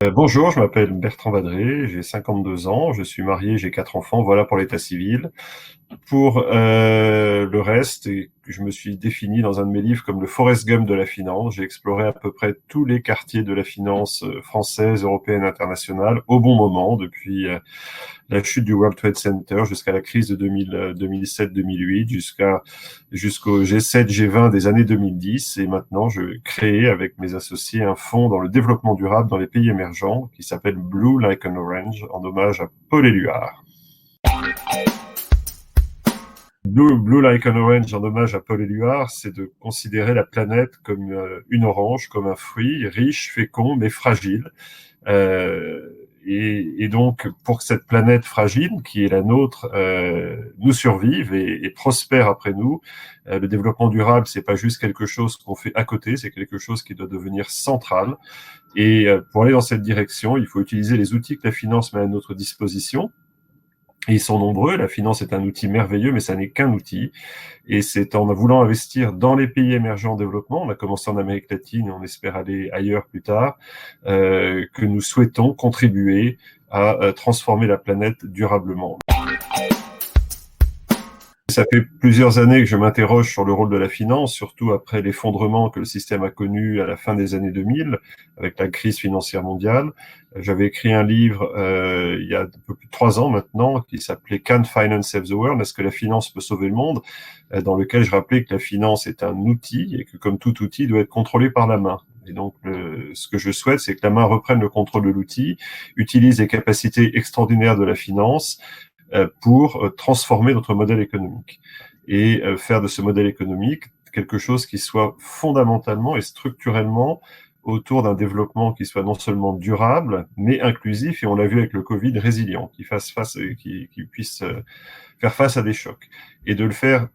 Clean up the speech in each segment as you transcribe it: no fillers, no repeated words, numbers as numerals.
Bonjour, je m'appelle Bertrand Vadré, j'ai 52 ans, je suis marié, j'ai 4 enfants, voilà pour l'état civil. Pour le reste, je me suis défini dans un de mes livres comme le Forrest Gump de la finance. J'ai exploré à peu près tous les quartiers de la finance française, européenne, internationale, au bon moment, depuis la chute du World Trade Center jusqu'à la crise de 2007-2008, jusqu'au G7, G20 des années 2010. Et maintenant, je crée avec mes associés un fonds dans le développement durable dans les pays émergents qui s'appelle Blue Like an Orange, en hommage à Paul Éluard. Blue Like an Orange, en hommage à Paul Éluard, c'est de considérer la planète comme une orange, comme un fruit riche, fécond, mais fragile. Euh, et donc, pour que cette planète fragile, qui est la nôtre, nous survive et prospère après nous, le développement durable, c'est pas juste quelque chose qu'on fait à côté, c'est quelque chose qui doit devenir central. Et pour aller dans cette direction, il faut utiliser les outils que la finance met à notre disposition. Et ils sont nombreux. La finance est un outil merveilleux, mais ça n'est qu'un outil. Et c'est en voulant investir dans les pays émergents en développement, on a commencé en Amérique latine et on espère aller ailleurs plus tard, que nous souhaitons contribuer à transformer la planète durablement. Ça fait plusieurs années que je m'interroge sur le rôle de la finance, surtout après l'effondrement que le système a connu à la fin des années 2000, avec la crise financière mondiale. J'avais écrit un livre il y a un peu plus de 3 ans maintenant, qui s'appelait Can Finance Save the World? Est-ce que la finance peut sauver le monde? Dans lequel je rappelais que la finance est un outil et que comme tout outil, il doit être contrôlé par la main. Et donc, ce que je souhaite, c'est que la main reprenne le contrôle de l'outil, utilise les capacités extraordinaires de la finance pour transformer notre modèle économique et faire de ce modèle économique quelque chose qui soit fondamentalement et structurellement autour d'un développement qui soit non seulement durable, mais inclusif, et on l'a vu avec le Covid, résilient, qui puisse faire face à des chocs. Et de le faire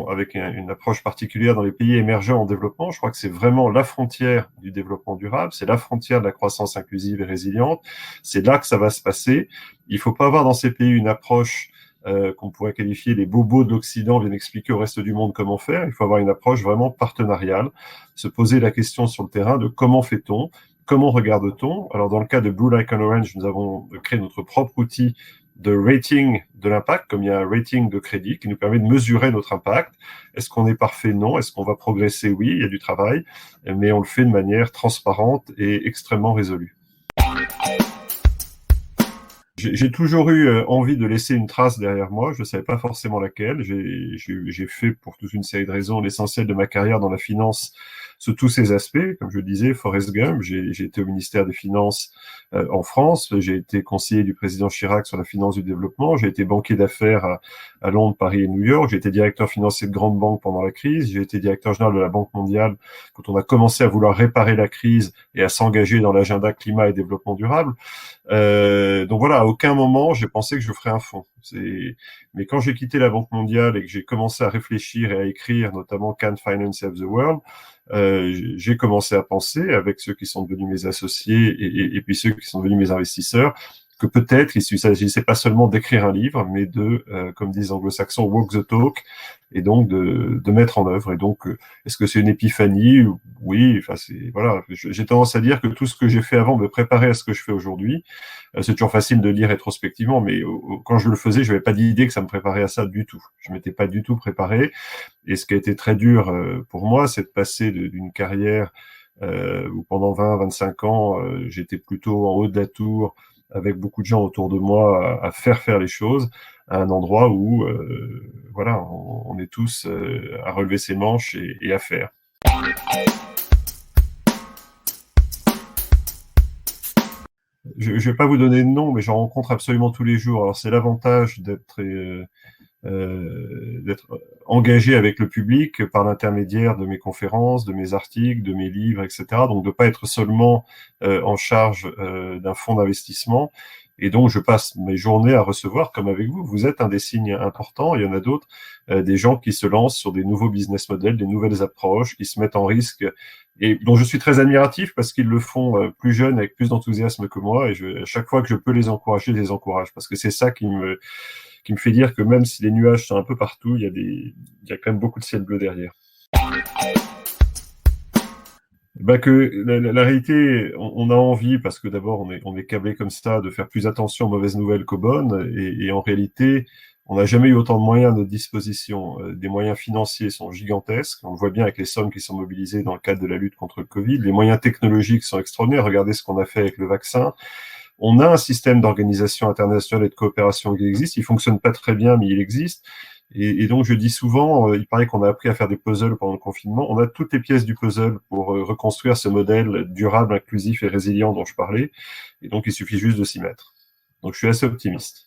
avec une approche particulière dans les pays émergents en développement, je crois que c'est vraiment la frontière du développement durable, c'est la frontière de la croissance inclusive et résiliente, c'est là que ça va se passer. Il ne faut pas avoir dans ces pays une approche qu'on pourrait qualifier les bobos de l'Occident viennent expliquer au reste du monde comment faire. Il faut avoir une approche vraiment partenariale, se poser la question sur le terrain de comment fait-on, comment regarde-t-on. Alors dans le cas de Blue Like an Orange, nous avons créé notre propre outil de rating de l'impact, comme il y a un rating de crédit qui nous permet de mesurer notre impact. Est-ce qu'on est parfait? Non. Est-ce qu'on va progresser? Oui, il y a du travail, mais on le fait de manière transparente et extrêmement résolue. J'ai toujours eu envie de laisser une trace derrière moi. Je ne savais pas forcément laquelle. J'ai fait, pour toute une série de raisons, l'essentiel de ma carrière dans la finance sous tous ses aspects. Comme je le disais, Forrest Gump, j'ai été au ministère des Finances en France. J'ai été conseiller du président Chirac sur la finance du développement. J'ai été banquier d'affaires à Londres, Paris et New York. J'ai été directeur financier de grandes banques pendant la crise. J'ai été directeur général de la Banque mondiale quand on a commencé à vouloir réparer la crise et à s'engager dans l'agenda climat et développement durable. Donc voilà, à aucun moment j'ai pensé que je ferais un fonds. Mais quand j'ai quitté la Banque mondiale et que j'ai commencé à réfléchir et à écrire, notamment Can Finance Save the World, j'ai commencé à penser avec ceux qui sont devenus mes associés et puis ceux qui sont devenus mes investisseurs, que peut-être il ne s'agissait pas seulement d'écrire un livre, mais de, comme disent les anglo-saxons, walk the talk, et donc de mettre en œuvre. Et donc, est-ce que c'est une épiphanie? Oui, enfin, voilà. J'ai tendance à dire que tout ce que j'ai fait avant me préparait à ce que je fais aujourd'hui. C'est toujours facile de lire rétrospectivement, mais quand je le faisais, je n'avais pas d'idée que ça me préparait à ça du tout. Je m'étais pas du tout préparé. Et ce qui a été très dur pour moi, c'est de passer d'une carrière où pendant 20-25 ans, j'étais plutôt en haut de la tour, avec beaucoup de gens autour de moi à faire les choses, à un endroit où voilà, on est tous à relever ses manches et à faire. Je ne vais pas vous donner de nom, mais j'en rencontre absolument tous les jours. Alors c'est l'avantage d'être engagé avec le public par l'intermédiaire de mes conférences, de mes articles, de mes livres, etc. Donc de pas être seulement en charge d'un fonds d'investissement. Et donc je passe mes journées à recevoir, comme avec vous, vous êtes un des signes importants. Il y en a d'autres, des gens qui se lancent sur des nouveaux business models, des nouvelles approches, qui se mettent en risque et dont je suis très admiratif parce qu'ils le font plus jeunes avec plus d'enthousiasme que moi. Et à chaque fois que je peux les encourager, je les encourage parce que c'est ça qui me fait dire que même si les nuages sont un peu partout, il y a quand même beaucoup de ciel bleu derrière. Que la réalité, on a envie, parce que d'abord on est câblé comme ça, de faire plus attention aux mauvaises nouvelles qu'aux bonnes, et en réalité, on n'a jamais eu autant de moyens à notre disposition. Des moyens financiers sont gigantesques, on le voit bien avec les sommes qui sont mobilisées dans le cadre de la lutte contre le Covid. Les moyens technologiques sont extraordinaires. Regardez ce qu'on a fait avec le vaccin. On a un système d'organisation internationale et de coopération qui existe. Il fonctionne pas très bien, mais il existe. Et donc, je dis souvent, il paraît qu'on a appris à faire des puzzles pendant le confinement. On a toutes les pièces du puzzle pour reconstruire ce modèle durable, inclusif et résilient dont je parlais. Et donc, il suffit juste de s'y mettre. Donc, je suis assez optimiste.